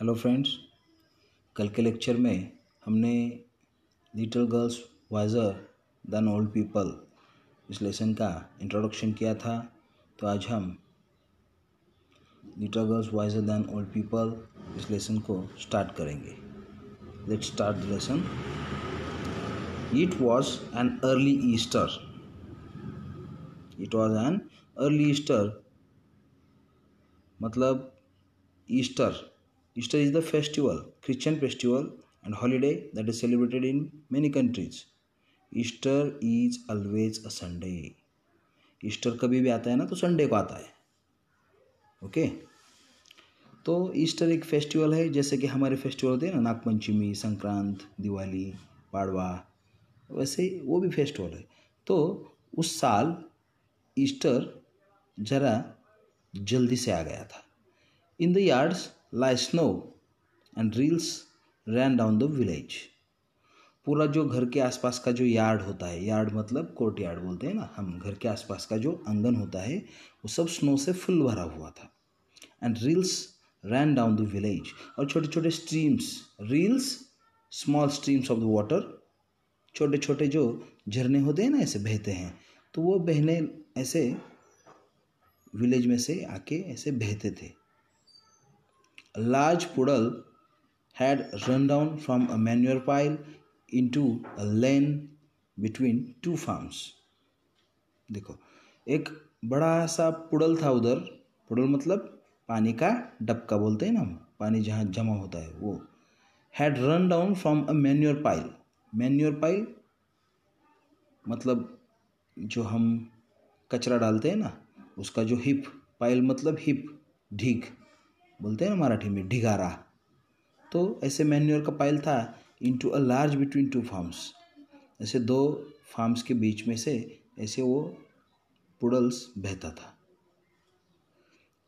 Hello friends, कल के lecture में हमने little girls visor then old people इस लेसन का इंट्रोडक्शन किया था। तो आज हम little girls visor then old people इस लेसन को स्टार्ट करेंगे। Let's start the lesson. It was an early Easter. It was an early Easter मतलब Easter is the festival, Christian festival and holiday that is celebrated in many countries. Easter is always a Sunday. Easter कभी भी आता है ना तो Sunday को आता है। ओके, तो ईस्टर एक फेस्टिवल है, जैसे कि हमारे फेस्टिवल होते हैं ना, नागपंचमी, संक्रांत, दिवाली, पाड़वा, वैसे वो भी फेस्टिवल है। तो उस साल ईस्टर ज़रा जल्दी से आ गया था। In the yards lie snow and reels ran down the village. पूरा जो घर के आसपास का जो यार्ड होता है, यार्ड मतलब कोर्ट यार्ड बोलते हैं ना हम, घर के आसपास का जो आंगन होता है वो सब स्नो से फुल भरा हुआ था। And reels rain down the village, और छोटे छोटे streams, reels small streams of the water, छोटे छोटे जो झरने होते हैं ना ऐसे बहते हैं, तो वो बहने ऐसे विलेज में से आके ऐसे बहते थे। A large puddle had run down from a manure pile into a lane between two farms. देखो, एक बड़ा सा पुडल था उधर। पुडल मतलब पानी का डबका बोलते हैं ना, पानी जहाँ जमा होता है वो। Had run down from a manure pile. Manure pile मतलब जो हम कचरा डालते हैं ना उसका जो हिप, पाइल मतलब हिप, ढीग बोलते हैं ना मराठी में, ढिगारा। तो ऐसे मैन्योर का पाइल था into a large between two farms, ऐसे दो फार्म्स के बीच में से ऐसे वो पुडल्स बहता था।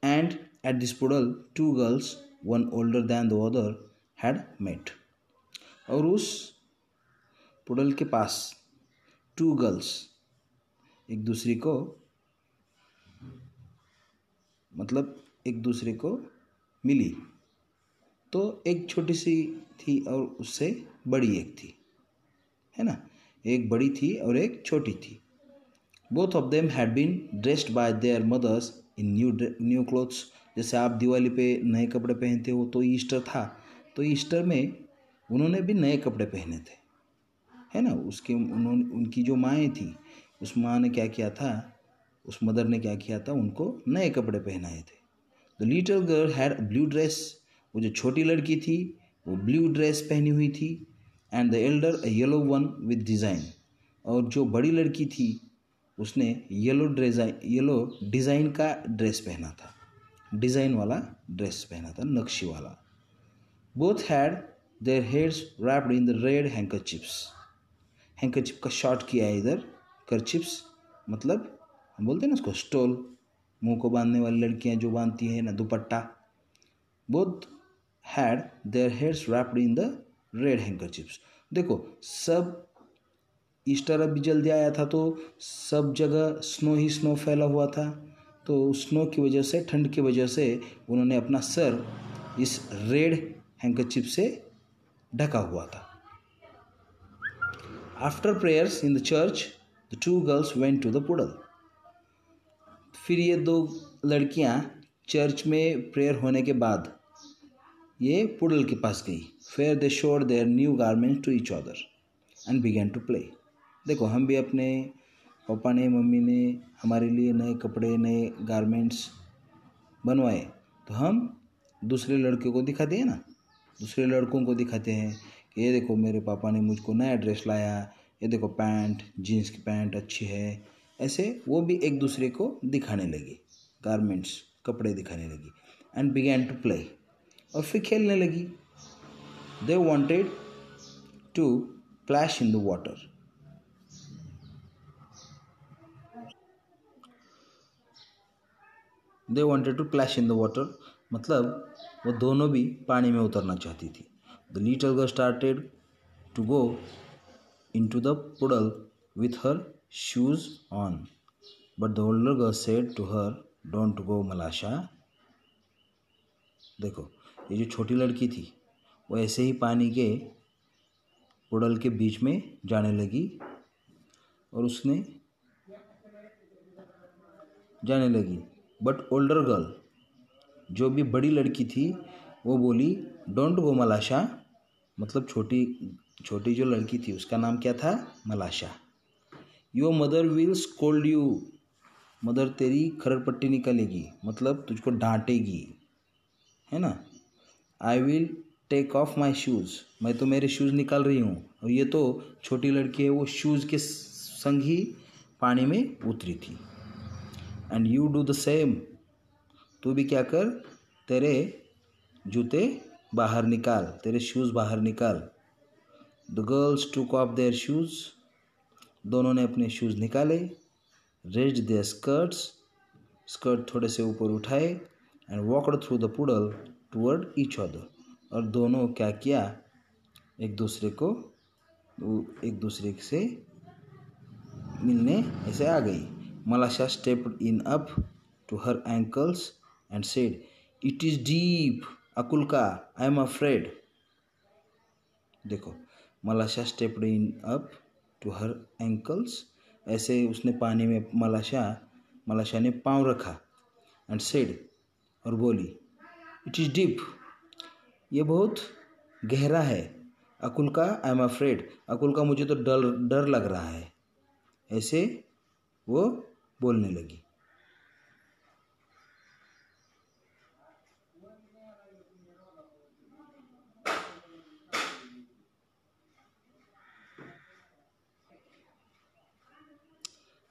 And at this puddle two girls, one older than the other, had met. और उस पुडल के पास टू गर्ल्स एक दूसरे को मतलब एक दूसरे को मिली। तो एक छोटी सी थी और उससे बड़ी एक थी, है ना, एक बड़ी थी और एक छोटी थी। Both of them had been dressed by their mothers in new clothes. जैसे आप दिवाली पे नए कपड़े पहनते हो, तो ईस्टर था, तो ईस्टर में उन्होंने भी नए कपड़े पहने थे, है ना। उनकी जो माएँ थी, उस माँ ने क्या किया था, उस मदर ने क्या किया था, उनको नए कपड़े पहनाए थे। The little girl had a blue dress. वो जो छोटी लड़की थी वो ब्लू ड्रेस पहनी हुई थी। And the Elder a yellow one with design. और जो बड़ी लड़की थी उसने येलो डिज़ाइन का ड्रेस पहना था, डिज़ाइन वाला ड्रेस पहना था, नक्शी वाला। Both had their heads wrapped in the red handkerchiefs. Handkerchief का शॉर्ट किया है इधर, करचिप्स मतलब हम बोलते हैं ना उसको स्टोल, मुंह को बांधने वाली लड़कियां जो बांधती है ना, दुपट्टा। Both had their heads wrapped in the red handkerchiefs. देखो, सब ईस्टर अभी जल्दी आया था तो सब जगह स्नो ही स्नो फैला हुआ था। तो स्नो की वजह से, ठंड की वजह से उन्होंने अपना सर इस रेड हैंकरचिप से ढका हुआ था। After prayers in the church the two girls went to the puddle. फिर ये दो लड़कियां चर्च में प्रेयर होने के बाद ये पुडल के पास गई। फिर they showed their new garments to each other and began to play. देखो, हम भी अपने पापा ने, मम्मी ने हमारे लिए नए कपड़े, नए गारमेंट्स बनवाए तो हम दूसरे लड़कों को दिखाते हैं ना, दूसरे लड़कों को दिखाते हैं कि ये देखो मेरे पापा ने मुझको नया ड्रेस लाया, ये देखो पैंट, जीन्स की पैंट अच्छी है। ऐसे वो भी एक दूसरे को दिखाने लगी, गारमेंट्स, कपड़े दिखाने लगी। एंड बिगैन टू प्ले, और फिर खेलने लगी। They wanted to splash in the water. They wanted to splash in the water मतलब वो दोनों भी पानी में उतरना चाहती थी। The little girl started to go into the puddle with her shoes on, but the older girl said to her, don't go Malasha. देखो, ये जो छोटी लड़की थी वो ऐसे ही पानी के पुडल के बीच में जाने लगी और उसने जाने लगी। बट ओल्डर गर्ल, जो भी बड़ी लड़की थी, वो बोली डोंट गो मलाशा, मतलब छोटी छोटी जो लड़की थी उसका नाम क्या था? Malasha. Your mother will scold you, mother तेरी खरड़पट्टी निकालेगी, मतलब तुझको डांटेगी, है ना। I will take off my shoes, मैं तो मेरे शूज़ निकाल रही हूँ। और ये तो छोटी लड़की है, वो शूज़ के संग ही पानी में उतरी थी। And you do the same, तू भी क्या कर, तेरे जूते बाहर निकाल, तेरे शूज़ बाहर निकाल। द गर्ल्स टूक ऑफ देयर शूज़, दोनों ने अपने शूज़ निकाले। रेज्ड देयर स्कर्ट्स, स्कर्ट थोड़े से ऊपर उठाए। And walked through the poodle toward each other, और दोनों क्या किया, एक दूसरे से मिलने ऐसे आ गई। Malasha stepped in up to her ankles and said it is deep Akulka, I am afraid. देखो, Malasha stepped in up to her ankles, ऐसे उसने पानी में मलाशा ने पाँव रखा। एंड सेड, और बोली, इट इज़ डीप, ये बहुत गहरा है। अकुल्का, आई एम अफ्रेड, अकुल्का मुझे तो डर लग रहा है, ऐसे वो बोलने लगी।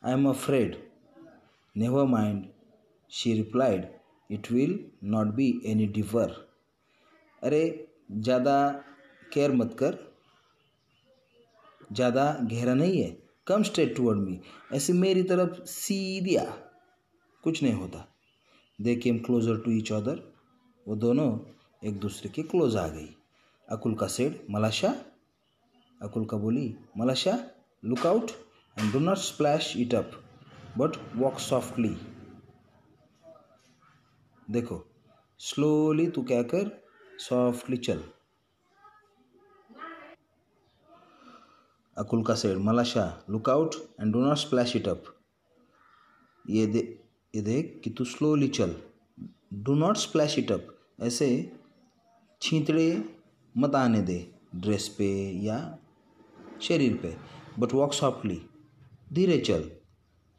आई am afraid, never mind, she replied, it will not be any deeper. अरे ज़्यादा केयर मत कर, ज़्यादा गहरा नहीं है। कम स्ट्रेट टूवर्ड मी, ऐसे मेरी तरफ सीधी आ, कुछ नहीं होता। दे केम क्लोजर टू ईच अदर, वो दोनों एक दूसरे के क्लोज आ गई। अकुल्का सेड मलाशा, अकुल्का बोली Malasha, look out and do not splash it up but walk softly. देखो, स्लोली तू क्या कर, सॉफ्टली चल। Akulka said Malasha, look out and do not splash it up, ये देख कि तू स्लोली चल। Do not splash it up, ऐसे छींतड़े मत आने दे ड्रेस पे या शरीर पे। बट वॉक सॉफ्टली, धीरे चल।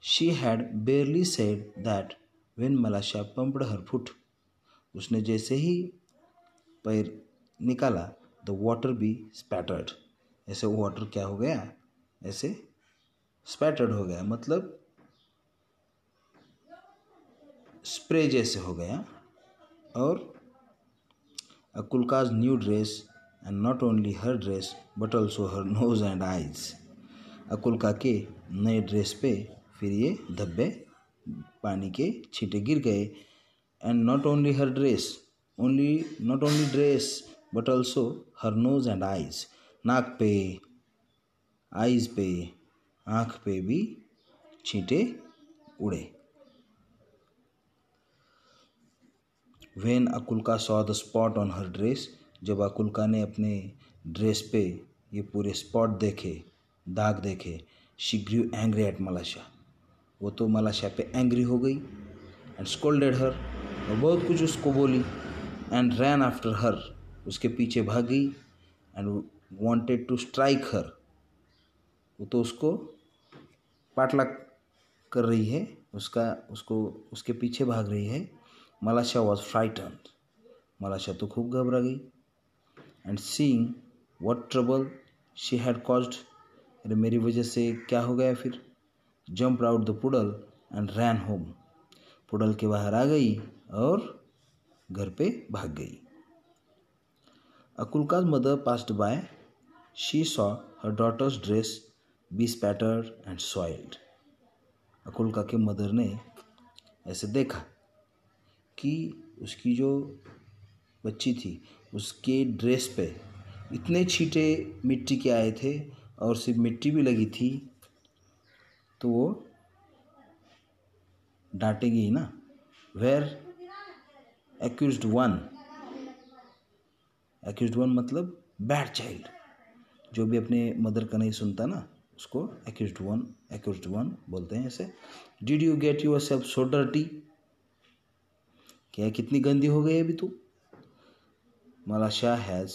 She had बेयरली said that when मलाशा pumped her foot, उसने जैसे ही पैर निकाला, द वाटर बी स्पैटर्ड, ऐसे वाटर क्या हो गया, ऐसे स्पैटर्ड हो गया, मतलब स्प्रे जैसे हो गया। और Akulka's new dress and not only her dress but also her nose and eyes, Akulka के नए ड्रेस पे फिर ये धब्बे, पानी के छींटे गिर गए। And not only her dress, not only dress but also her nose and eyes, नाक पे, आइज पे, आँख पे भी छींटे उड़े। When अकुल्का saw the spot on her dress, जब अकुल्का ने अपने ड्रेस पे ये पूरे स्पॉट देखे, दाग देखे, she grew angry at मलाशा, वो तो मलाशा पे एंग्री हो गई। एंड scolded her, और बहुत कुछ उसको बोली। एंड ran after her, उसके पीछे भाग गई। And wanted to strike her, वो तो उसको पाटला कर रही है, उसके पीछे भाग रही है। मलाशा वॉज फ्राइटन्ड, मलाशा तो खूब घबरा गई। And seeing what trouble she had caused, अरे मेरी वजह से क्या हो गया फिर। Jump out the poodle and ran home, poodle के बाहर आ गई और घर पे भाग गई। अकुल्का's mother passed by, she saw her daughter's dress be spattered and soiled, अकुल्का के मदर ने ऐसे देखा कि उसकी जो बच्ची थी उसके ड्रेस पे इतने छींटे मिट्टी के आए थे और सिर्फ मिट्टी भी लगी थी, तो वो डांटेगी ना। Where accused one, accused one मतलब बैड चाइल्ड, जो भी अपने मदर का नहीं सुनता ना उसको एक्यूज्ड वन बोलते हैं ऐसे। Did you get yourself so dirty, क्या कितनी गंदी हो गई अभी तू। Malasha has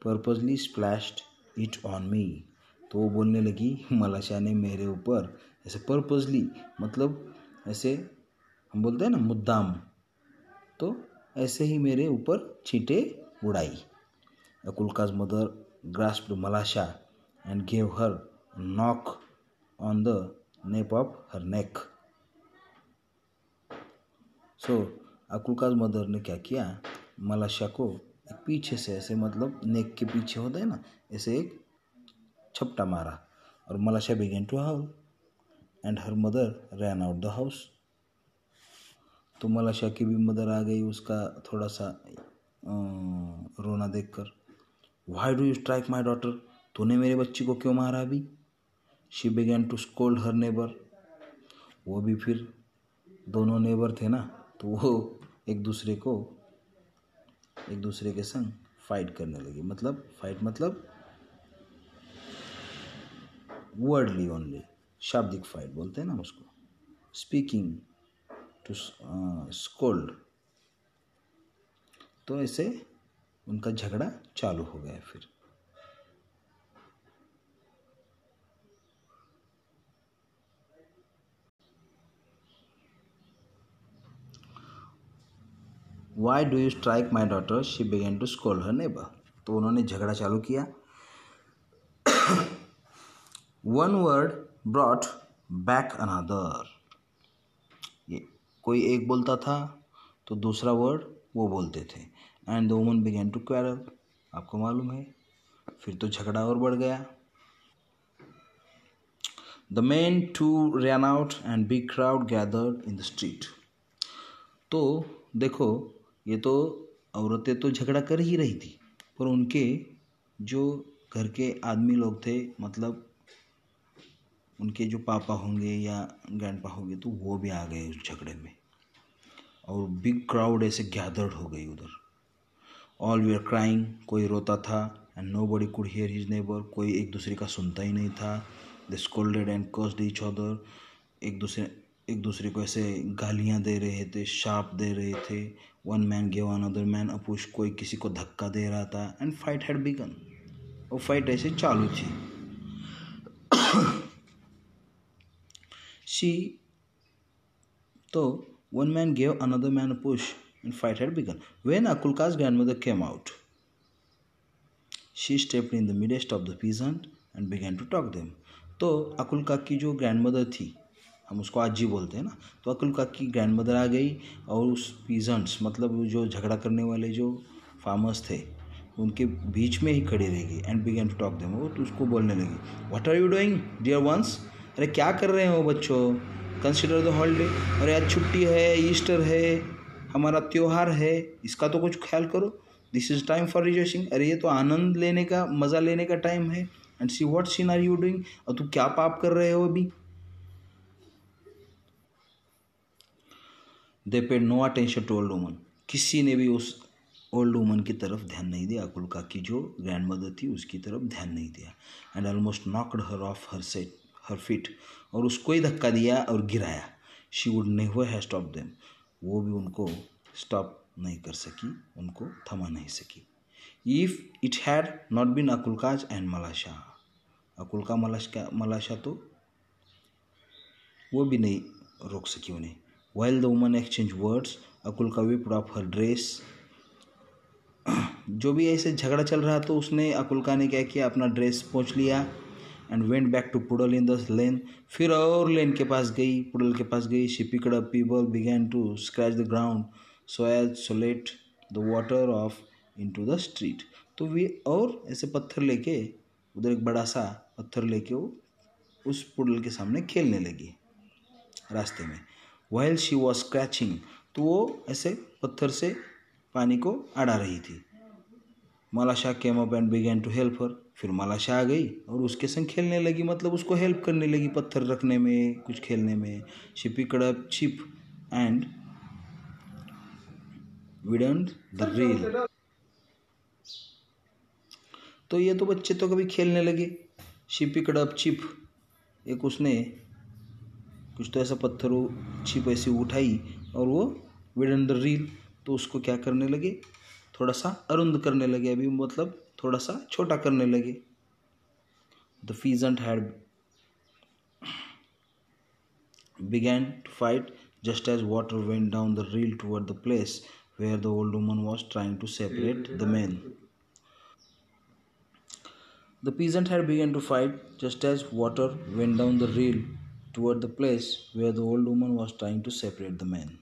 purposely splashed it on me, तो वो बोलने लगी मलाशा ने मेरे ऊपर ऐसे पर्पसली मतलब ऐसे हम बोलते हैं ना मुद्दाम, तो ऐसे ही मेरे ऊपर छींटे उड़ाई। अकुल्का's mother grasped Malasha and gave her a knock on the nape of her neck. So अकुल्का's mother ने क्या किया, मलाशा को पीछे से ऐसे मतलब नेक के पीछे होता है ना, ऐसे एक छपटा मारा और मलाशा began to howl and her mother ran out the house. तो मलाशा की भी मदर आ गई उसका थोड़ा सा रोना देखकर। Why do you strike my daughter? तूने मेरे बच्ची को क्यों मारा अभी? She began to scold her neighbor. वो भी फिर दोनों नेबर थे ना, तो वो एक दूसरे के संग फाइट करने लगी। मतलब फाइट मतलब वर्डली ओनली, शाब्दिक फाइट बोलते हैं ना उसको। स्पीकिंग टू स्कोल्ड, तो ऐसे उनका झगड़ा चालू हो गया फिर। Why do you strike my daughter? She began to scold her neighbor. तो उन्होंने झगड़ा चालू किया। One word brought back another. ये कोई एक बोलता था तो दूसरा वर्ड वो बोलते थे। And the woman began to quarrel. आपको मालूम है, फिर तो झगड़ा और बढ़ गया। The men too ran out and big crowd gathered in the street. तो देखो, ये तो औरतें तो झगड़ा कर ही रही थी, पर उनके जो घर के आदमी लोग थे, मतलब उनके जो पापा होंगे या ग्रैंडपा होंगे, तो वो भी आ गए उस झगड़े में और बिग क्राउड ऐसे गैदर्ड हो गई उधर। ऑल वी आर क्राइंग, कोई रोता था। And nobody could hear his neighbour, कोई एक दूसरे का सुनता ही नहीं था। They scolded and cursed each other, एक दूसरे को ऐसे गालियाँ दे रहे थे, शाप दे रहे थे। One man give another man a push, कोई किसी को धक्का दे रहा था। एंड फाइट हैड बिगन, और फाइट ऐसे चालू थी। तो one man gave another man a push and fight had begun. When Akulka's grandmother came out, she stepped in the midst of the peasant and began to talk them. तो अकुल्का की जो grandmother थी, हम उसको आजी बोलते हैं ना, तो अकुल्का की ग्रैंडमदर आ गई और उस पीजेंट्स मतलब जो झगड़ा करने वाले जो फार्मर्स थे उनके बीच में ही खड़ी रह गई। And began to talk them, वो तो उसको बोलने लगी, what are you doing dear ones, अरे क्या कर रहे हो बच्चों, कंसिडर द हॉलीडे, अरे आज छुट्टी है, ईस्टर है, हमारा त्यौहार है, इसका तो कुछ ख्याल करो। This is time for rejoicing, अरे ये तो आनंद लेने का, मज़ा लेने का टाइम है। And see what sin are you doing, और तू क्या पाप कर रहे हो अभी। They paid no attention to old woman, किसी ने भी उस ओल्ड वुमन की तरफ ध्यान नहीं दिया, अकुल्का की जो ग्रैंड मदर थी उसकी तरफ ध्यान नहीं दिया। And almost knocked her of her feet, और उसको ही धक्का दिया और गिराया। She would never have stop them, वो भी उनको स्टॉप नहीं कर सकी, उनको थमा नहीं सकी। If it had not been Akulka's and Malasha, Akulka Malasha तो वो भी नहीं रोक सकी उन्हें। While the woman exchange words, Akulka whipped off her dress. जो भी ऐसे झगड़ा चल रहा तो उसने अकुल्का ने क्या किया, अपना ड्रेस पोंछ लिया। And went back to puddle in the lane, फिर और लेन के पास गई, पुडल के पास गई। She picked up pebble, began to scratch the ground so as so let the water off into the street. तो वे और ऐसे पत्थर लेके, उधर एक बड़ा सा पत्थर लेके वो उस पुडल के सामने खेलने लगी रास्ते में। वाइल शी वॉज स्क्रैचिंग, तो वो ऐसे पत्थर से पानी को अड़ा रही थी। Malasha came up and began to help her, फिर मलाशा आ गई और उसके संग खेलने लगी, मतलब उसको हेल्प करने लगी पत्थर रखने में, कुछ खेलने में। She picked up chip and widened the reel. तो ये तो बच्चे तो कभी खेलने लगे। शी पिक्ड अप चिप, एक उसने कुछ तो ऐसा पत्थर चिप ऐसी उठाई और वो विद द रील, तो उसको क्या करने लगे, थोड़ा सा अरुंद करने लगे, अभी मतलब थोड़ा सा छोटा करने लगे। The peasant had began to fight just as water went down the reel toward the place where the old woman was trying to separate the men. The peasant had begun to fight just as water went down the reel toward the place where the old woman was trying to separate the men.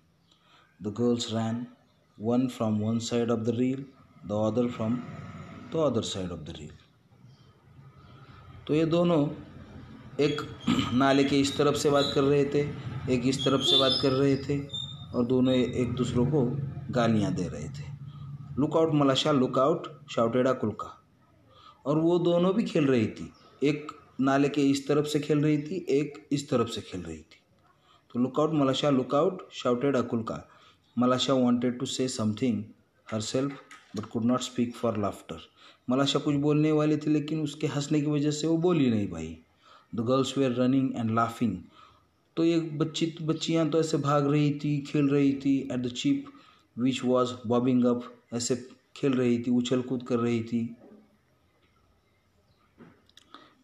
The girls ran, one from one side of the reel, the other from the other side of the reel. तो ये दोनों एक नाले के इस तरफ से बात कर रहे थे, एक इस तरफ से बात कर रहे थे, और दोनों एक दूसरों को गालियां दे रहे थे। Look out Malasha, look out, shouted Kulka. और वो दोनों भी खेल रही थी, एक नाले के इस तरफ से खेल रही थी, एक इस तरफ से खेल रही थी। तो look out Malasha, look out, shouted Akulka. Malasha wanted to say something herself but could not speak for laughter. Malasha कुछ बोलने वाली थी लेकिन उसके हंसने की वजह से वो बोल ही नहीं पाई। The girls were running and laughing. तो ये बच्चियाँ तो ऐसे भाग रही थी, खेल रही थी। At the chip which was bobbing up, ऐसे खेल रही थी, उछल कूद कर रही थी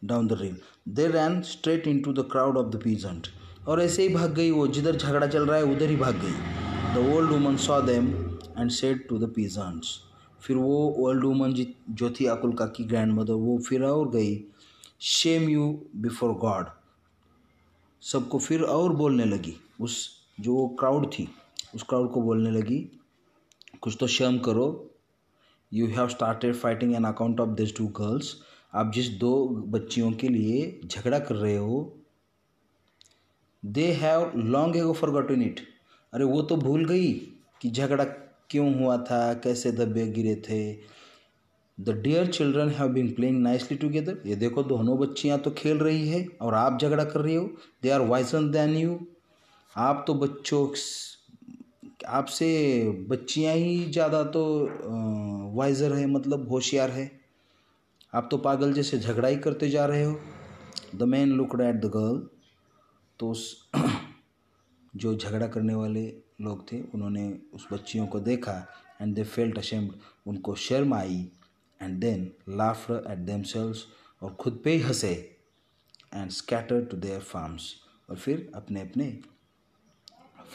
down the rill. They ran straight into the crowd of the peasant. और ऐसे ही भाग गई वो, जिधर झगड़ा चल रहा है उधर ही भाग गई। The old woman saw them and said to the peasants. फिर वो ओल्ड वुमन जो थी अकुल्का की ग्रैंड मदर, वो फिर और गई। Shem you before God. सबको फिर और बोलने लगी, उस जो क्राउड थी उस क्राउड को बोलने लगी, कुछ तो शर्म करो। You have started fighting on account of this two girls. आप जिस दो बच्चियों के लिए झगड़ा कर रहे हो, they have long ago forgotten it. अरे वो तो भूल गई कि झगड़ा क्यों हुआ था, कैसे दबे गिरे थे। The dear children have been playing nicely together. ये देखो दोनों बच्चियाँ तो खेल रही है और आप झगड़ा कर रही हो। They are wiser than you. आप तो बच्चों, आपसे बच्चियाँ ही ज़्यादा तो वाइजर है, मतलब होशियार है। आप तो पागल जैसे झगड़ा ही करते जा रहे हो। The man looked at the girl. तो उस जो झगड़ा करने वाले लोग थे उन्होंने उस बच्चियों को देखा। एंड दे फेल्ट अशेम्ड, उनको शर्म आई। And then laughed at themselves, और खुद पे ही हंसे। And scattered to their farms, और फिर अपने अपने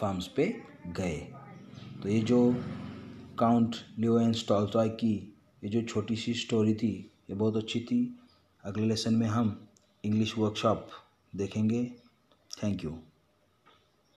फार्म्स पे गए। तो ये जो काउंट लियोन्स टॉल्स्टॉय की ये जो छोटी सी स्टोरी थी ये बहुत अच्छी थी। अगले लेसन में हम इंग्लिश वर्कशॉप देखेंगे। Thank you.